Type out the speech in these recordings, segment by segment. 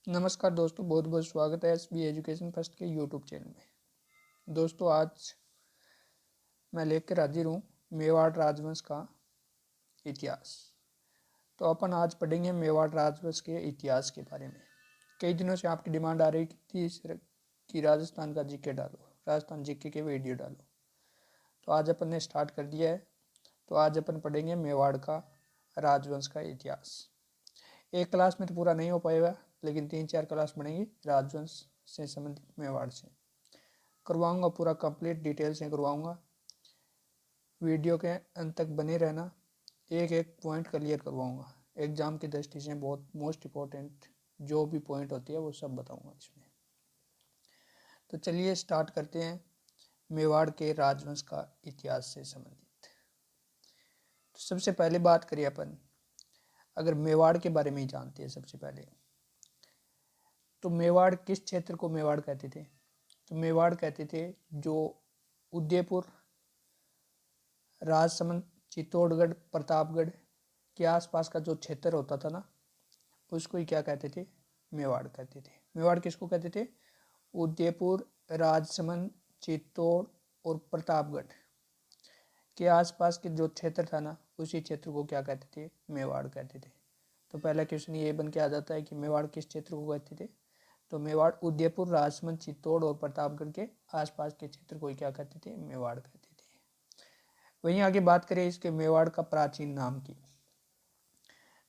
नमस्कार दोस्तों, बहुत बहुत स्वागत है एसबी एजुकेशन फर्स्ट के यूट्यूब चैनल में। दोस्तों, आज मैं लेकर हाजिर हूँ मेवाड़ राजवंश का इतिहास। तो अपन आज पढ़ेंगे मेवाड़ राजवंश के इतिहास के बारे में। कई दिनों से आपकी डिमांड आ रही थी कि राजस्थान का जीके डालो, राजस्थान जीके के वीडियो डालो। तो आज अपन ने स्टार्ट कर दिया है। तो आज अपन पढ़ेंगे मेवाड़ का राजवंश का इतिहास। एक क्लास में तो पूरा नहीं हो पाएगा, लेकिन 3-4 क्लास पढ़ेंगे राजवंश से संबंधित मेवाड़ से करवाऊंगा, पूरा कंप्लीट डिटेल से करवाऊंगा। वीडियो के अंत तक बने रहना, एक एक पॉइंट क्लियर करवाऊंगा। एग्जाम की दृष्टि से बहुत मोस्ट इम्पोर्टेंट जो भी पॉइंट होती है वो सब बताऊंगा इसमें। तो चलिए स्टार्ट करते हैं मेवाड़ के राजवंश का इतिहास से संबंधित। तो सबसे पहले बात करिए अपन, अगर मेवाड़ के बारे में ही जानते हैं सबसे पहले, तो मेवाड़ किस क्षेत्र को मेवाड़ कहते थे? तो मेवाड़ कहते थे जो उदयपुर, राजसमंद, चित्तौड़गढ़, प्रतापगढ़ के आसपास का जो क्षेत्र होता था ना, उसको ही क्या कहते थे? मेवाड़ कहते थे। मेवाड़ किसको कहते थे? उदयपुर, राजसमंद, चित्तौड़ और प्रतापगढ़ के आसपास के जो क्षेत्र था ना, उसी क्षेत्र को क्या कहते थे? मेवाड़ कहते थे। तो पहला क्वेश्चन ये बन के आ जाता है कि मेवाड़ किस क्षेत्र को कहते थे? तो मेवाड़ उदयपुर, राजसमंद, चित्तौड़ और प्रतापगढ़ के आसपास के क्षेत्र को क्या कहते थे? मेवाड़ कहते थे। वहीं आगे बात करें इसके मेवाड़ का प्राचीन नाम की,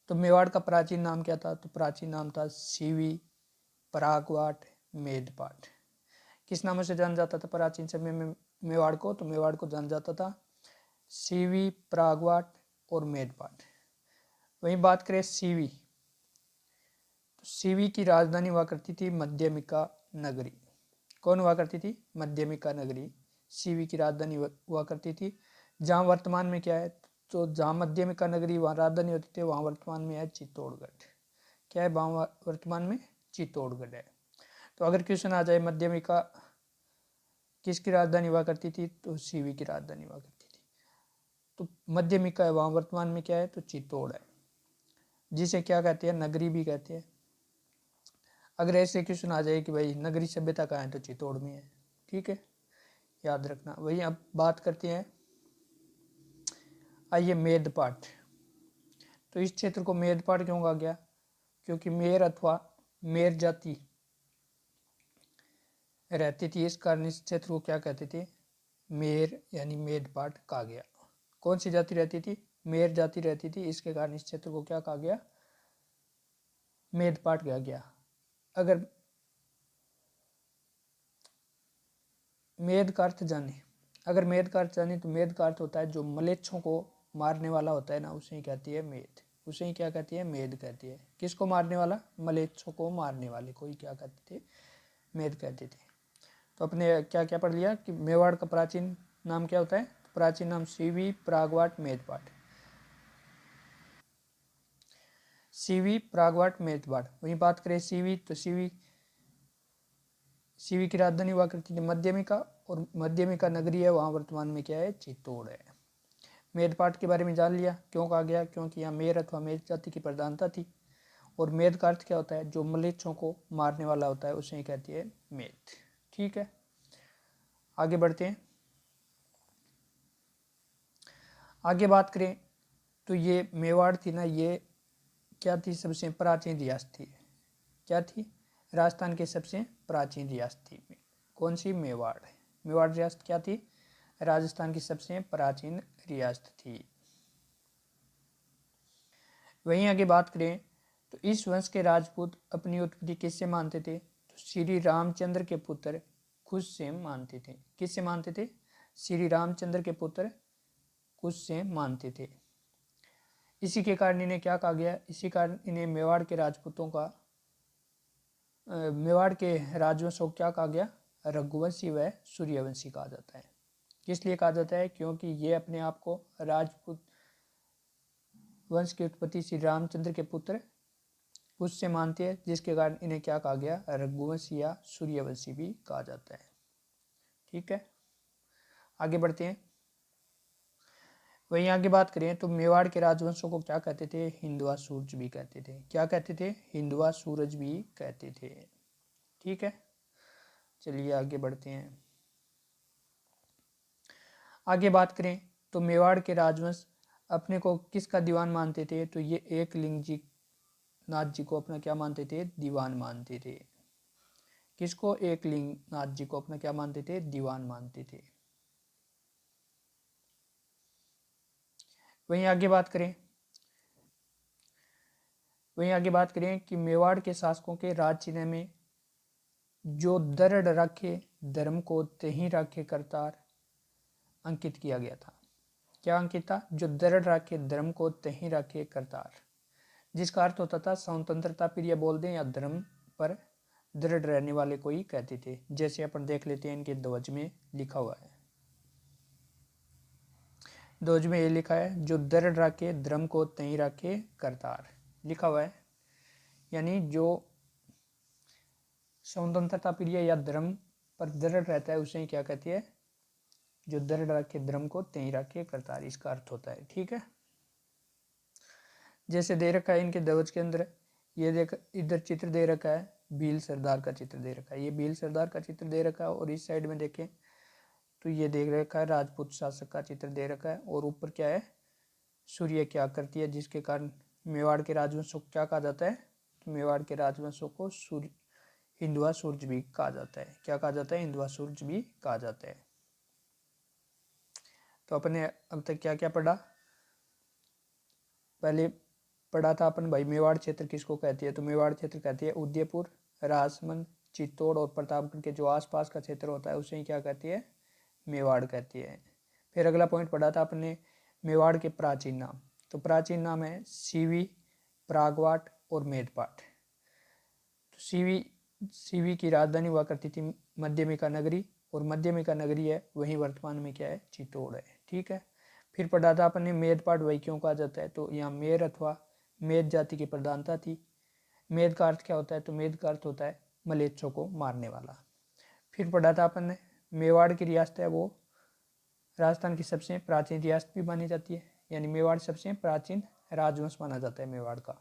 तो मेवाड़ का प्राचीन नाम क्या था? तो प्राचीन नाम था सीवी, परागवाट, मेदपाट। किस नाम से जाना जाता था प्राचीन समय में मेवाड़ को? तो मेवाड़ को जाना जाता था सीवी, परागवाट और मेदपाट। वहीं बात करें सीवी, तो सीवी की राजधानी हुआ करती थी मध्यमिका नगरी। कौन हुआ करती थी? मध्यमिका नगरी सीवी की राजधानी हुआ करती थी। जहाँ वर्तमान में क्या है, तो जहाँ मध्यमिका नगरी वहाँ राजधानी होती थी, वहाँ वर्तमान में है चित्तौड़गढ़। क्या है वहाँ वर्तमान में? चित्तौड़गढ़ है। तो अगर क्वेश्चन आ जाए मध्यमिका किसकी राजधानी हुआ करती थी, तो सीवी की राजधानी हुआ करती थी। तो मध्यमिका है, वहाँ वर्तमान में क्या है, तो चित्तौड़ है, जिसे क्या कहते हैं? नगरी भी कहते हैं। अगर ऐसे क्वेश्चन आ जाए कि भाई नगरी सभ्यता कहाँ है, तो चित्तौड़ में है। ठीक है, याद रखना। वही अब बात करते हैं, आइए मेदपाट। तो इस क्षेत्र को मेदपाट क्यों कहा गया? क्योंकि मेर अथवा मेर जाति रहती थी, इस कारण इस क्षेत्र को क्या कहते थे? मेर यानी मेदपाट कहा गया। कौन सी जाति रहती थी? मेर जाति रहती थी, इसके कारण इस क्षेत्र को क्या कहा गया? मेदपाट कहा गया। अगर मेद का अर्थ जाने, अगर मेद का अर्थ जाने, तो मेद का अर्थ होता है जो मलेच्छों को मारने वाला होता है ना, उसे ही कहती है मेद। उसे ही क्या कहती है? मेद कहती है। किसको मारने वाला? मलेच्छों को मारने वाले को ही क्या कहते थे? मेद कहते थे। तो अपने क्या क्या पढ़ लिया कि मेवाड़ का प्राचीन नाम क्या होता है? तो प्राचीन नाम सीवी, परागवाट, मेदपाट। सीवी, परागवाट, मेदपाट। वहीं बात करें सीवी, तो सीवी की राजधानी हुआ करती थी मध्यमिका, और मध्यमिका नगरी है, वहाँ वर्तमान में क्या है? चित्तौड़ है। मेदपाट के बारे में जान लिया, क्यों कहा गया? क्योंकि यहाँ मेर अथवा मेद जाति की प्रधानता थी। और मेद का अर्थ क्या होता है? जो मलेच्छों को मारने वाला होता है, उसे ही कहती है मेद। ठीक है, आगे बढ़ते हैं। आगे बात करें तो ये मेवाड़ थी ना, ये क्या थी? सबसे प्राचीन रियासत थी। क्या थी? राजस्थान की सबसे प्राचीन रियासत थी। कौन सी? मेवाड़। मेवाड़ रियासत क्या थी? राजस्थान की सबसे प्राचीन रियासत थी। वहीं आगे बात करें तो इस वंश के राजपूत अपनी उत्पत्ति किससे मानते थे? तो श्री रामचंद्र के पुत्र कुश से मानते थे। किससे मानते थे? श्री रामचंद्र के पुत्र कुश से मानते थे। इसी के कारण इन्हें क्या कहा गया? इसी कारण इन्हें मेवाड़ के राजपूतों का, मेवाड़ के राजवंश को क्या कहा गया? रघुवंशी व सूर्यवंशी कहा जाता है। किस लिए कहा जाता है? क्योंकि ये अपने आप को राजपूत वंश की उत्पत्ति श्री रामचंद्र के पुत्र कुश से मानते हैं, जिसके कारण इन्हें क्या कहा गया? रघुवंशी या सूर्यवंशी भी कहा जाता है। ठीक है, आगे बढ़ते हैं। वहीं आगे बात करें तो मेवाड़ के राजवंशों को क्या कहते थे, हिंदवा सूरज भी कहते थे। क्या कहते थे, हिंदवा सूरज भी कहते थे। ठीक है, चलिए आगे बढ़ते हैं। आगे बात करें तो मेवाड़ के राजवंश अपने को किसका दीवान मानते थे, तो ये एकलिंग जी नाथ जी को अपना क्या मानते थे, दीवान मानते थे। किसको, एकलिंग नाथ जी को अपना क्या मानते थे, दीवान मानते थे। वहीं आगे बात करें कि मेवाड़ के शासकों के राज चिन्ह में जो दृढ़ रखे धर्म को तहीं रखे करतार अंकित किया गया था। क्या अंकित था, जो दृढ़ रखे धर्म को तहीं रखे करतार, जिसका अर्थ होता था स्वतंत्रता प्रिय बोल दें या धर्म पर दृढ़ रहने वाले को ही कहते थे। जैसे अपन देख लेते हैं इनके ध्वज में लिखा हुआ है, ध्वज में ये लिखा है, जो दृढ़ रखे धर्म को तहीं रखे करतार लिखा हुआ है। यानी जो स्वतंत्रता प्रिय या धर्म पर दृढ़ रहता है उसे क्या कहती है, जो दृढ़ रखे धर्म को तहीं रखे करतार, इसका अर्थ होता है। ठीक है, जैसे दे रखा है इनके ध्वज के अंदर, ये देख इधर चित्र दे रखा है, भील सरदार का चित्र दे रखा है, ये भील सरदार का चित्र दे रखा है। और इस साइड में देखें तो ये देख रखा है राजपूत शासक का चित्र दे रखा है। और ऊपर क्या है, सूर्य की आकृति है, जिसके कारण मेवाड़ के राजवंशों को क्या कहा जाता है, तो मेवाड़ के राजवंशों को सूर्य हिंदवा सूरज भी कहा जाता है। क्या कहा जाता है, हिंदवा सूरज भी कहा जाता है। तो अपने अब तक क्या क्या पढ़ा, पहले पढ़ा था अपन भाई मेवाड़ क्षेत्र किसको कहती है, तो मेवाड़ क्षेत्र कहती है उदयपुर, राजसमंद, चित्तौड़ और प्रतापगढ़ के जो आसपास का क्षेत्र होता है उसे ही क्या कहती है, मेवाड़ कहती है। फिर अगला पॉइंट पढ़ा था अपने मेवाड़ के प्राचीन नाम, तो प्राचीन नाम है सीवी, प्रागवाट और मेदपाट। तो सीवी की राजधानी हुआ करती थी मध्यमिका नगरी, और मध्यमिका नगरी है वहीं वर्तमान में क्या है, चित्तौड़ है। ठीक है, फिर पढ़ा था अपने मेदपाट वही क्यों कहा जाता है, तो यहाँ मेर अथवा मेद जाति की प्रधानता थी। मेद का अर्थ क्या होता है, तो मेद का अर्थ होता है मलेच्छों को मारने वाला। फिर पढ़ा था अपन ने मेवाड़ की रियासत है वो राजस्थान की सबसे प्राचीन रियासत भी मानी जाती है, यानी मेवाड़ सबसे प्राचीन राजवंश माना जाता है मेवाड़ का।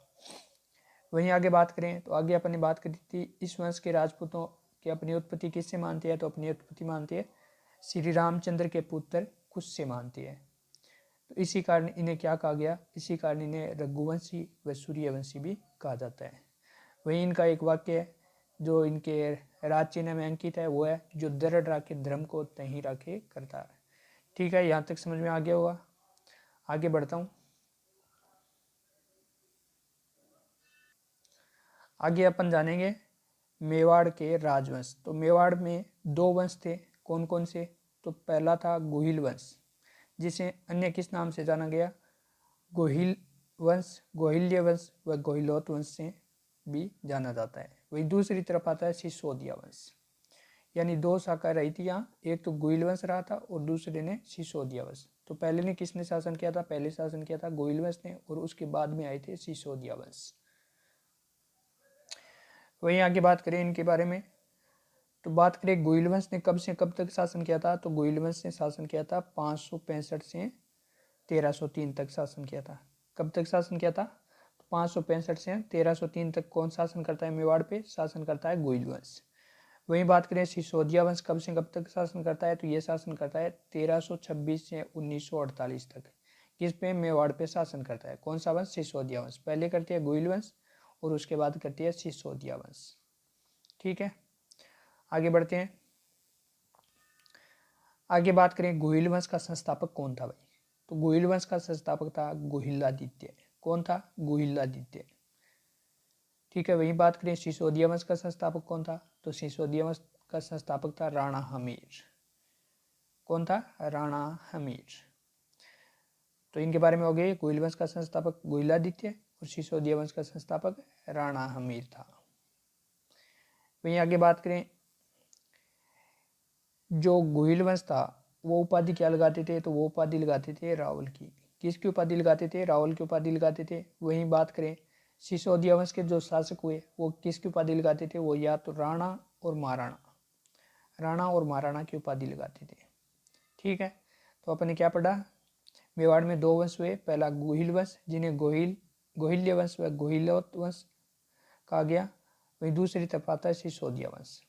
वहीं आगे बात करें तो आगे अपन ने बात करी थी इस वंश के राजपूतों की अपनी उत्पत्ति किससे मानती है, तो अपनी उत्पत्ति मानती है श्री रामचंद्र के पुत्र कुश से मानती है। तो इसी कारण इन्हें क्या कहा गया, इसी कारण इन्हें रघुवंशी व सूर्यवंशी भी कहा जाता है। वहीं इनका एक वाक्य है जो इनके राज चिन्ह में अंकित है, वो है, जो दृढ़ राखे धर्म को तहीं राखे करता है। ठीक है, यहाँ तक समझ में आ गया होगा। आगे बढ़ता हूँ। आगे अपन जानेंगे मेवाड़ के राजवंश। तो मेवाड़ में दो वंश थे, कौन कौन से, तो पहला था गोहिल वंश, जिसे अन्य किस नाम से जाना गया, गोहिल वंश, गोहिल्य वंश व गोहिलोत वंश से भी जाना जाता है। वही दूसरी तरफ आता है सिसोदिया वंश, यानी दो शाखा रही थी यहाँ, एक तो गोहिल वंश रहा था और दूसरे ने सिसोदिया वंश। तो पहले ने किसने शासन किया था, पहले शासन किया था गोहिल वंश ने, और उसके बाद में आए थे सिसोदिया वंश। वहीं आगे बात करें इनके बारे में, तो बात करें गोहिल वंश ने कब से कब तक शासन किया था, तो गोहिल वंश ने शासन किया था 565 से 1303 तक शासन किया था। कब तक शासन किया था, तो 565 से 1303 तक कौन शासन करता है मेवाड़ पे, शासन करता है गोहिल वंश। वहीं बात करें सिसोदिया वंश कब से कब तक शासन करता है, तो ये शासन करता है 1326 से 1948 तक। किस पे, मेवाड़ पे शासन करता है। कौन सा वंश, सिसोदिया वंश। पहले करती है गोहिल वंश और उसके बाद करती है सिसोदिया वंश। ठीक है, आगे बढ़ते हैं। आगे बात करें गोहिल वंश का संस्थापक कौन था भाई, तो गोहिल वंश का संस्थापक था गोहिलादित्य। कौन था, गोहिलादित्य। ठीक है, वही बात करें सिसोदिया वंश का संस्थापक कौन था, तो सिसोदिया वंश का संस्थापक था राणा हमीर। कौन था, राणा हमीर। तो इनके बारे में हो गए, गोहिल वंश का संस्थापक गोहिलादित्य और सिसोदिया वंश का संस्थापक राणा हमीर था। वहीं आगे बात करें, जो गोहिल वंश था वो उपाधि क्या लगाते थे, तो वो उपाधि लगाते थे रावल की। किसकी उपाधि लगाते थे, रावल की उपाधि लगाते थे। वहीं बात करें सिसोदिया वंश के जो शासक हुए वो किसकी उपाधि लगाते थे, वो या तो राणा और महाराणा, राणा और महाराणा की उपाधि लगाते थे। ठीक है, तो अपन ने क्या पढ़ा, मेवाड़ में दो वंश हुए, पहला गोहिल वंश जिन्हें गोहिल्य वंश व गोहिलोत वंश कहा गया। वहीं दूसरी तरफ आता है सिसोदिया वंश।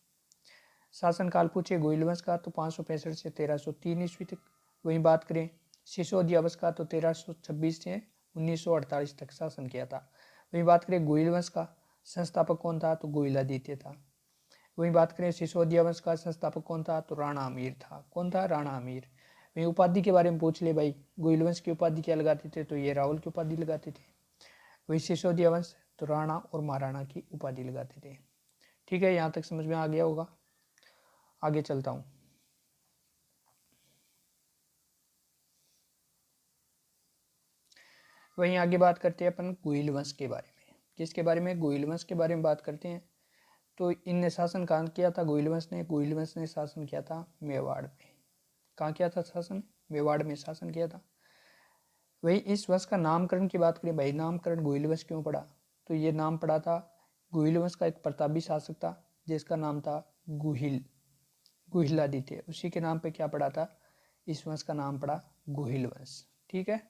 शासनकाल पूछे गोहिल वंश का तो 565 से 1303 ईस्वी तक। वहीं बात करें सिसोदिया वंश का तो 1326 से 1948 तक शासन किया था। वहीं बात करें गोहिल वंश का संस्थापक कौन था तो गोहिलादित्य था। वहीं बात करें सिसोदिया वंश का संस्थापक कौन था तो राणा अमीर था। कौन था? राणा अमीर। वहीं उपाधि के बारे में पूछ ले भाई, गोहिल वंश की उपाधि क्या लगाते थे तो ये राहुल की उपाधि लगाते थे। वहीं सिसोदिया वंश तो राणा और महाराणा की उपाधि लगाते थे। ठीक है, यहाँ तक समझ में आ गया होगा। आगे चलता हूँ। वहीं आगे बात करते हैं अपन गोहिल वंश के बारे में। किसके बारे में? गोहिल वंश के बारे में बात करते हैं। तो इनने शासन कहाँ किया था? गोहिल वंश ने शासन किया था मेवाड़ में। कहाँ किया था शासन? मेवाड़ में शासन किया था। वही इस वंश का नामकरण की बात करें भाई, नामकरण गोहिल वंश क्यों पड़ा? तो ये नाम पड़ा था गोहिल वंश का एक प्रतापी शासक था जिसका नाम था गोहिलादित्य। उसी के नाम पे क्या पड़ा था? इस वंश का नाम पड़ा गोहिल वंश। ठीक है,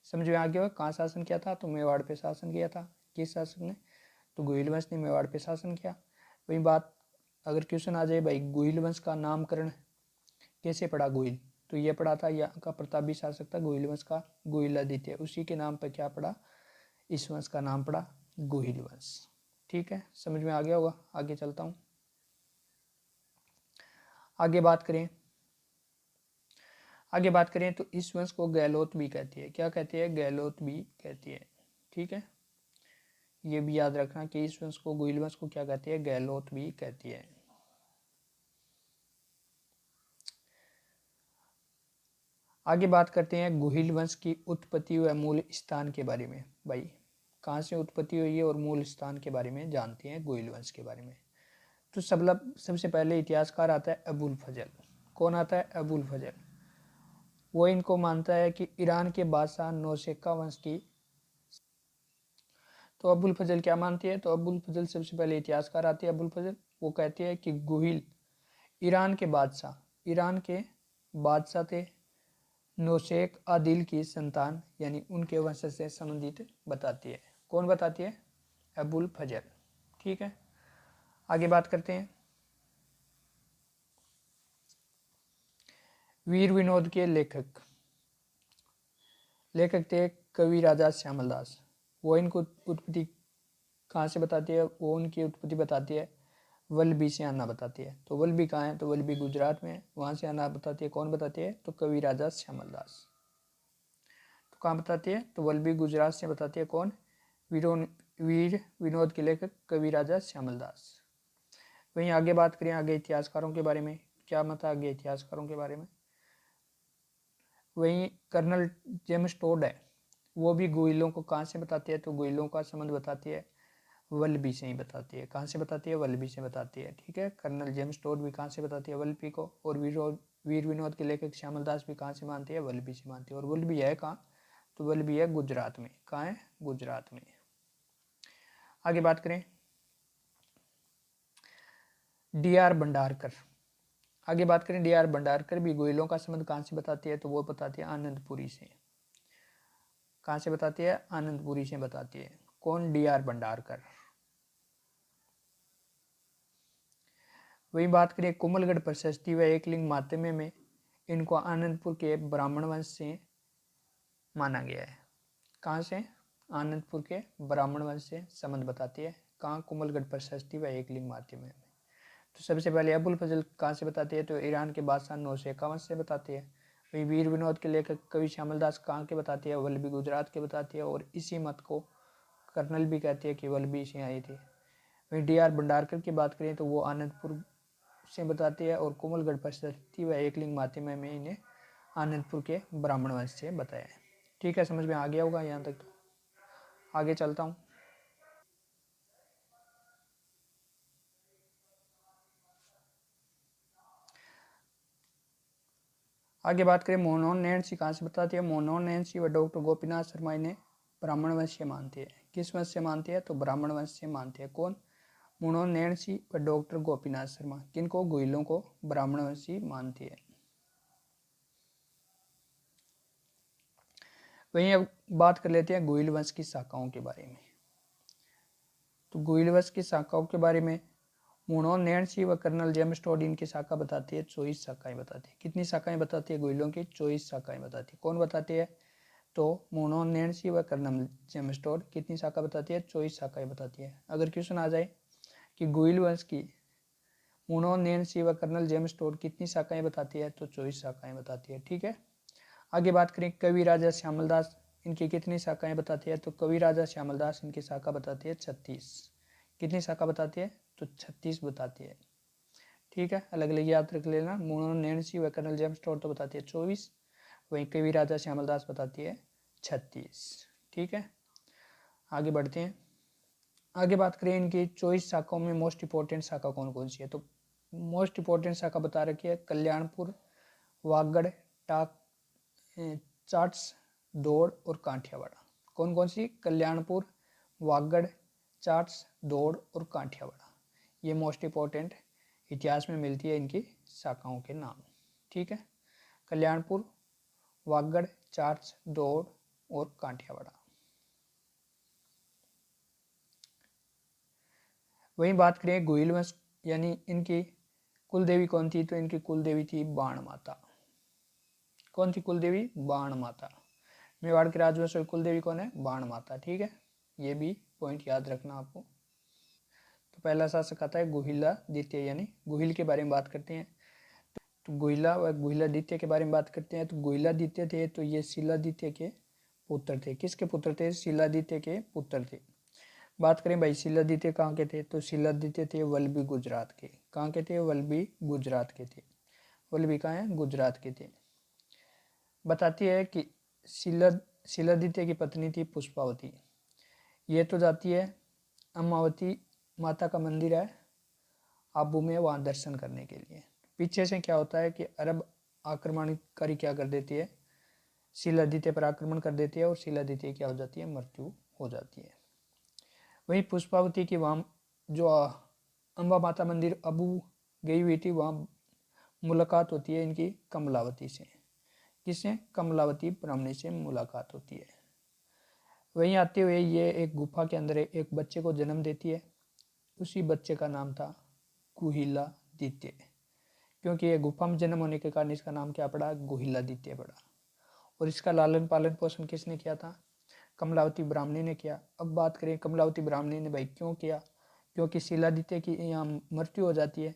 समझ में आ गया। कहाँ शासन किया था? तो मेवाड़ पे शासन किया था। किस शासक ने? तो गोहिल वंश ने मेवाड़ पे शासन किया। वही बात अगर क्वेश्चन आ जाए भाई गोहिल वंश का नामकरण कैसे पड़ा गोहिल, तो ये पड़ा था यहाँ का प्रतापी शासक था गोहिल वंश का गोहिलादित्य। उसी के नाम पर क्या पड़ा? इस वंश का नाम पड़ा गोहिल वंश। ठीक है, समझ में आ गया होगा। आगे चलता हूँ। आगे बात करें तो इस वंश को गहलोत भी कहती है। क्या कहती है? गहलोत भी कहती है। ठीक है, ये भी याद रखना कि इस वंश को, गोहिल वंश को क्या कहती है? गहलोत भी कहती है। आगे बात करते हैं गोहिल वंश की उत्पत्ति व मूल स्थान के बारे में। भाई कहाँ से उत्पत्ति हुई है और मूल स्थान के बारे में जानते हैं गोहिल वंश के बारे में। तो सबसे पहले इतिहासकार आता है अबुल फजल। कौन आता है? अबुल फजल। वो इनको मानता है कि ईरान के बादशाह नौशेका वंश की। तो अबुल फजल क्या मानती है? तो अबुल फजल सबसे पहले इतिहासकार आती है अबुल फजल। वो कहती है कि गोहिल ईरान के बादशाह थे नौशेक आदिल की संतान, यानी उनके वंश से संबंधित बताती है। कौन बताती है? अबुल फजल। ठीक है, आगे बात करते हैं। वीर विनोद के लेखक थे कवि राजा श्यामल दास। वो इनको उत्पत्ति कहाँ से बताती है? वो उनकी उत्पत्ति बताती है वल्लभी से आना बताती है। तो वल्लभी कहाँ है? तो वल्लभी गुजरात में है। वहाँ से आना बताती है। कौन बताती है? तो कवि राजा श्यामल दास। तो कहाँ बताती है? तो वल्लभी गुजरात से बताती है। कौन? वीर विनोद के लेखक कवि राजा श्यामल दास। वहीं आगे बात करें आगे इतिहासकारों के बारे में। क्या मत आगे इतिहासकारों के बारे में? वहीं कर्नल जेम्स टोड है, वो भी गोहिलों को कहाँ से बताती है? तो गोहिलों का संबंध बताती है वल्लभी से ही बताती है। कहाँ से बताती है? वल्लभी से बताती है। ठीक है, कर्नल जेम्स टोड भी कहाँ से बताती है? वल्लभी को। और वीर विनोद के लेखक श्यामल दास भी कहाँ से मानती है? वल्लभी से मानती है। और वल्लभी है कहाँ? तो वल्लभी है गुजरात में। कहाँ है? गुजरात में। आगे बात करें डी.आर. भंडारकर। आगे बात करें डी.आर. भंडारकर भी गोहिलों का संबंध कहाँ से बताती है? तो वो बताती है आनंदपुरी से। कहाँ से बताती है? आनंदपुरी से बताती है। कौन? डी.आर. भंडारकर। वही बात करें कोमलगढ़ प्रशस्ति व एकलिंग माध्यम में, इनको आनंदपुर के ब्राह्मण वंश से माना गया है। कहाँ से? आनंदपुर के ब्राह्मण वंश से संबंध बताती है। कहाँ? कोमलगढ़ प्रशस्ति व एकलिंग माध्यम में। तो सबसे पहले अबुल फजल कहाँ से बताती है? तो ईरान के बादशाह नौशेका वंश से बताती है। वही वीर विनोद के लेखक कवि श्यामल दास कहाँ के बताती है? वल्लभी गुजरात के बताती है। और इसी मत को कर्नल भी कहती है कि वल्लभी से आई थी। वहीं डी.आर. भंडारकर की बात करें तो वो आनंदपुर से बताती है। और कोमलगढ़ प्रशस्ति व एकलिंग माध्यम में इन्हें आनंदपुर के ब्राह्मण वंश से बताया है। ठीक है, समझ में आ गया होगा यहाँ तक। तो आगे चलता हूँ। आगे बात करें मोहनोन नैन्सी कहाँ से बताती है? मोहनोन नैन्सी व डॉक्टर गोपीनाथ शर्मा इन्हें ब्राह्मण वंश से मानती है। किस वंश से मानती है? तो ब्राह्मण वंश से मानती है। कौन? मोहनोन नैन्सी व डॉक्टर गोपीनाथ शर्मा। किनको? गोहिलों को ब्राह्मण वंशी मानती है। वहीं अब बात कर लेते हैं गुइल वंश की शाखाओं के बारे में। तो गुइल वंश की शाखाओं के बारे में मूणोन, नैन्सी व कर्नल जेम्स टोड इनकी शाखा बताती है, 24 शाखाएं बताती है। कितनी शाखाएं बताती है गुइलों की? 24 शाखाएं बताती है। कौन बताती है? तो मूणोन, नैन्सी व कर्नल जेम्स टोड कितनी शाखा बताती है? 24 शाखाएं बताती है। अगर क्वेश्चन आ जाए कि गुइल वंश की मूणोन, नैन्सी व कर्नल जेम्स टोड कितनी शाखाएं बताती है? तो 24 शाखाएं बताती है। ठीक है। आगे बात करें कवि राजा श्यामल दास, इनकी कितनी शाखाएं बताती है? तो कवि राजा श्यामल दास इनकी शाखा बताती है 36। कितनी शाखा बताती है? तो 36 बताती है। ठीक है, अलग अलग याद रख लेना। मूणोन, नैन्सी व कर्नल जेम्स टोड तो बताती है 24, वहीं कवि राजा श्यामल दास बताती है 36। ठीक है, आगे बढ़ते हैं। आगे बात करें इनकी 24 शाखाओं में मोस्ट इंपॉर्टेंट शाखा कौन कौन सी है। तो मोस्ट इंपॉर्टेंट शाखा बता रखी है कल्याणपुर, वागड़, टाक, चाट्स, दौड़ और कांठियावाड़ा। कौन कौन सी? कल्याणपुर, वागड़, चाट्स, दौड़ और कांठियावाड़ा। ये मोस्ट इंपॉर्टेंट इतिहास में मिलती है इनकी शाखाओं के नाम। ठीक है, कल्याणपुर, वागड़, चाट्स, दौड़ और कांठियावाड़ा। वहीं बात करें गुइल वंश यानी इनकी कुल देवी कौन थी। तो इनकी कुल देवी थी बाण माता। कौन थी कुल देवी? बाण माता। मेवाड़ के राजवंश कुल देवी कौन है? बाण माता। ठीक है, ये भी पॉइंट याद रखना आपको। तो पहला शासक आता है गुहिला द्वितीय, यानी गुहिल के बारे में बात करते हैं। तो गुहिला व गुहिला द्वितीय के बारे में बात करते हैं। तो गुहिला द्वितीय थे तो ये शिलादित्य के पुत्र थे। किसके पुत्र थे? शिलादित्य के पुत्र थे। बात करें भाई शिलादित्य कहाँ के थे। तो शिलादित्य थे वल्लभी गुजरात के। कहाँ के थे? वल्लभी गुजरात के थे। वल्लभी कहाँ है? गुजरात के थे। बताती है कि शिलादित्य की पत्नी थी पुष्पावती। ये तो जाती है अम्मावती माता का मंदिर है आबू में, वहाँ दर्शन करने के लिए। पीछे से क्या होता है कि अरब आक्रमणकारी क्या कर देती है? शिलादित्य पर आक्रमण कर देती है और शिलादित्य क्या हो जाती है? मृत्यु हो जाती है। वहीं पुष्पावती की वहाँ जो अम्बा माता मंदिर अबू गई हुई थी, वहाँ मुलाकात होती है इनकी कमलावती से। किससे? कमलावती ब्राह्मणी से मुलाकात होती है। वहीं आते हुए ये एक गुफा के अंदर एक बच्चे को जन्म देती है। उसी बच्चे का नाम था गुहिलादित्य। क्योंकि ये गुफा में जन्म होने के कारण इसका नाम क्या पड़ा? गुहिलादित्य पड़ा। और इसका लालन पालन पोषण किसने किया था? कमलावती ब्राह्मणी ने किया। अब बात करें कमलावती ब्राह्मणी ने भाई क्यों किया? क्योंकि शिलादित्य की यहाँ मृत्यु हो जाती है,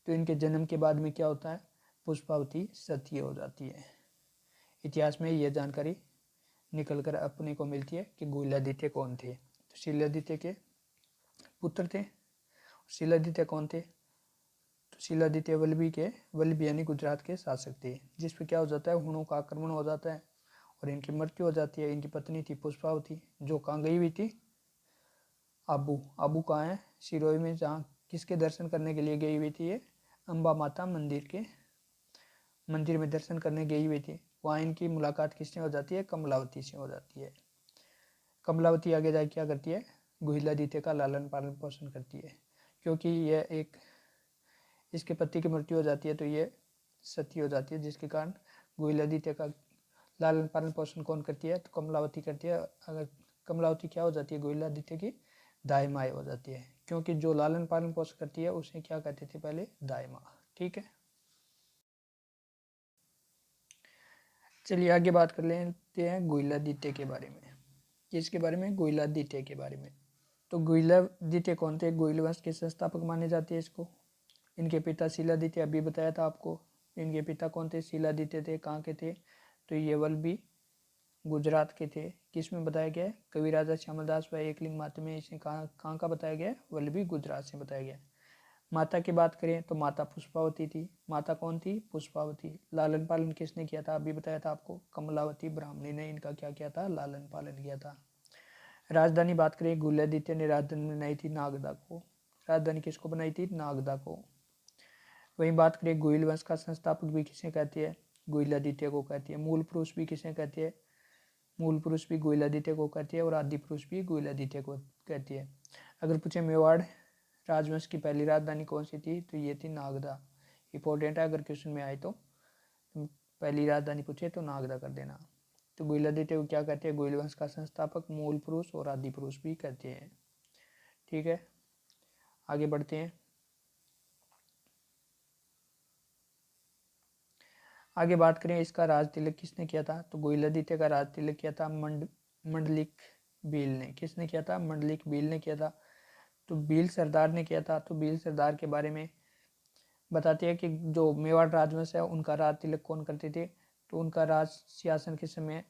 तो इनके जन्म के बाद में क्या होता है? पुष्पावती सती हो जाती है। इतिहास में यह जानकारी निकल कर अपने को मिलती है कि गुहिलादित्य कौन थे। तो शिलादित्य के पुत्र थे। शिलादित्य कौन थे? तो शिलादित्य वल्लभी यानी गुजरात के शासक थे, जिस पे क्या हो जाता है? हुणों का आक्रमण हो जाता है और इनकी मृत्यु हो जाती है। इनकी पत्नी थी पुष्पावती, जो कहाँ गई हुई थी? आबू। आबू कहाँ है? सिरोही में, जहाँ किसके दर्शन करने के लिए गई हुई थी? ये अम्बा माता मंदिर में दर्शन करने गई हुई थी। वहाँ इनकी मुलाकात किससे हो जाती है? कमलावती से हो जाती है। कमलावती आगे जाके क्या करती है? गुहिलादित्य का लालन पालन पोषण करती है। क्योंकि यह एक इसके पति की मृत्यु हो जाती है तो ये सती हो जाती है, जिसके कारण गुहिलादित्य का लालन पालन पोषण कौन करती है? तो कमलावती करती है। अगर कमलावती क्या हो जाती है? गुहिलादित्य की दाई माँ हो जाती है। क्योंकि जो लालन पालन पोषण करती है उसे क्या कहते थे पहले? दाई माँ। ठीक है, चलिए आगे बात कर लेते हैं गुहिलादित्य के बारे में। किसके बारे में? गुहिलादित्य के बारे में। तो गुहिलादित्य कौन थे? गुहिल वंश के संस्थापक माने जाते हैं इसको। इनके पिता शिलादित्य, अभी बताया था आपको। इनके पिता कौन थे? शिलादित्य थे। कहाँ के थे? तो ये वल्लभी गुजरात के थे। किस में बताया गया है? कवि राजा श्यामलदास व एकलिंग मातृ में। इसे कहाँ का बताया गया है? वल्लभी गुजरात से बताया गया। माता की बात करें तो माता पुष्पावती थी। माता कौन थी? पुष्पावती। लालन पालन किसने किया था? अभी बताया था आपको, कमलावती ब्राह्मणी ने इनका क्या किया था? लालन पालन किया था। राजधानी बात करें, गुहिलादित्य ने राजधानी बनाई थी नागदा को। राजधानी किसको बनाई थी? नागदा को। वहीं बात करें गुहिल वंश का संस्थापक भी किसे कहती है? गुहिलादित्य को कहती है। मूल पुरुष भी किसे कहती है? मूल पुरुष भी गुहिलादित्य को कहती है और आदि पुरुष भी गुहिलादित्य को कहती है। अगर पूछे मेवाड़ राजवंश की पहली राजधानी कौन सी थी? तो ये थी नागदा। इंपॉर्टेंट है, अगर क्वेश्चन में आए तो पहली राजधानी पूछे तो नागदा कर देना। तो गुइलादित्य को क्या कहते हैं? गुइल वंश का संस्थापक, मूल पुरुष और आदि पुरुष भी कहते हैं। ठीक है, आगे बढ़ते हैं। आगे बात करें इसका राज तिलक किसने किया था? तो गुइलादित्य का राज तिलक किया था मंडलिक भील ने। किसने किया था? मंडलिक भील ने किया था। तो भील सरदार ने किया था। तो भील सरदार के बारे में बताते हैं कि जो मेवाड़ राजवंश है उनका राज तिलक कौन करते थे? तो उनका राज शासन के समय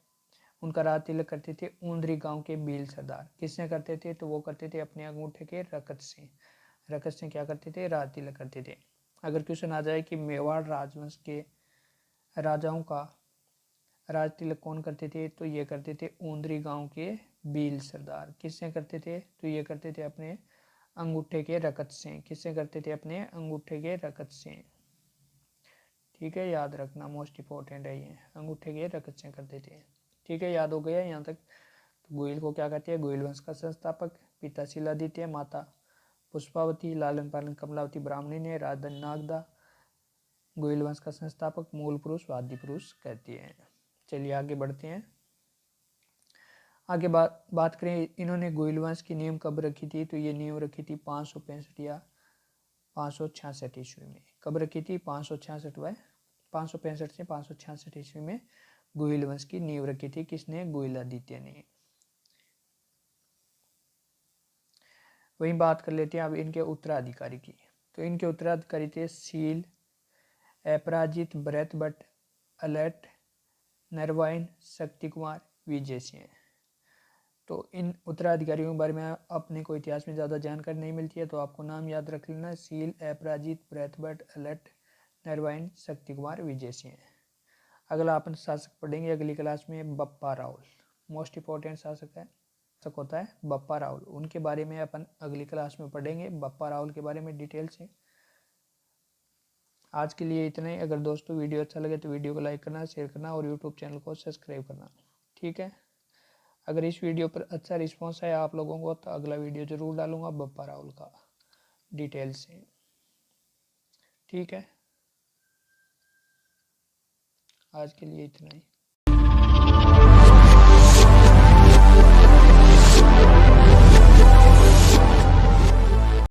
उनका राज तिलक करते थे ऊंदरी गांव के भील सरदार। किसने करते थे? तो वो करते थे अपने अंगूठे के रकत से। रकत से क्या करते थे? राज तिलक करते थे। अगर क्वेश्चन आ जाए कि मेवाड़ राजवंश के राजाओं का राज तिलक कौन करते थे? तो ये करते थे ऊंदरी गांव के भील सरदार। किससे करते थे? तो ये करते थे अपने अंगूठे के रकत से। किससे करते थे? अपने अंगूठे के रकत से। ठीक है, याद रखना, मोस्ट इंपॉर्टेंट है ये, अंगूठे के रकत से करते थे। ठीक है, याद हो गया यहाँ तक। तो गोइल को क्या कहते हैं? गोइल वंश का संस्थापक। पिता शिलादित्य, माता पुष्पावती, लालन पालन कमलावती ब्राह्मणी ने, राजधानी नागदा। गोइल वंश का संस्थापक, मूल पुरुष, आदि पुरुष कहते हैं। चलिए आगे बढ़ते हैं। आगे बात करें इन्होंने गोइल वंश की नींव कब रखी थी? तो ये नींव रखी थी 565 या 566 ईस्वी में। कब रखी थी? 565 से 566 ईस्वी में गोइल वंश की नींव रखी थी। किसने? गुइलादित्य ने। वहीं बात कर लेते हैं अब इनके उत्तराधिकारी की। तो इनके उत्तराधिकारी थे शील, अपराजित, भरत भट्ट, अलट, नरवाइन, शक्ति कुमार, विजय सिंह। तो इन उत्तराधिकारियों के बारे में अपने को इतिहास में ज़्यादा जानकारी नहीं मिलती है, तो आपको नाम याद रख लेना, शील, अपराजित, भरत भट्ट, अलट, नरवाइन, शक्ति कुमार, विजय सिंह। अगला अपन शासक पढ़ेंगे अगली क्लास में, बप्पा राउल। मोस्ट इंपॉर्टेंट शासक है, शासक होता है बप्पा राउल। उनके बारे में अपन अगली क्लास में पढ़ेंगे, बप्पा राउल के बारे में डिटेल से। आज के लिए इतना ही। अगर दोस्तों वीडियो अच्छा लगे तो वीडियो को लाइक करना, शेयर करना और यूट्यूब चैनल को सब्सक्राइब करना। ठीक है, अगर इस वीडियो पर अच्छा रिस्पॉन्स आया आप लोगों को तो अगला वीडियो जरूर डालूंगा बप्पा राउल का डिटेल से। ठीक है, आज के लिए इतना ही।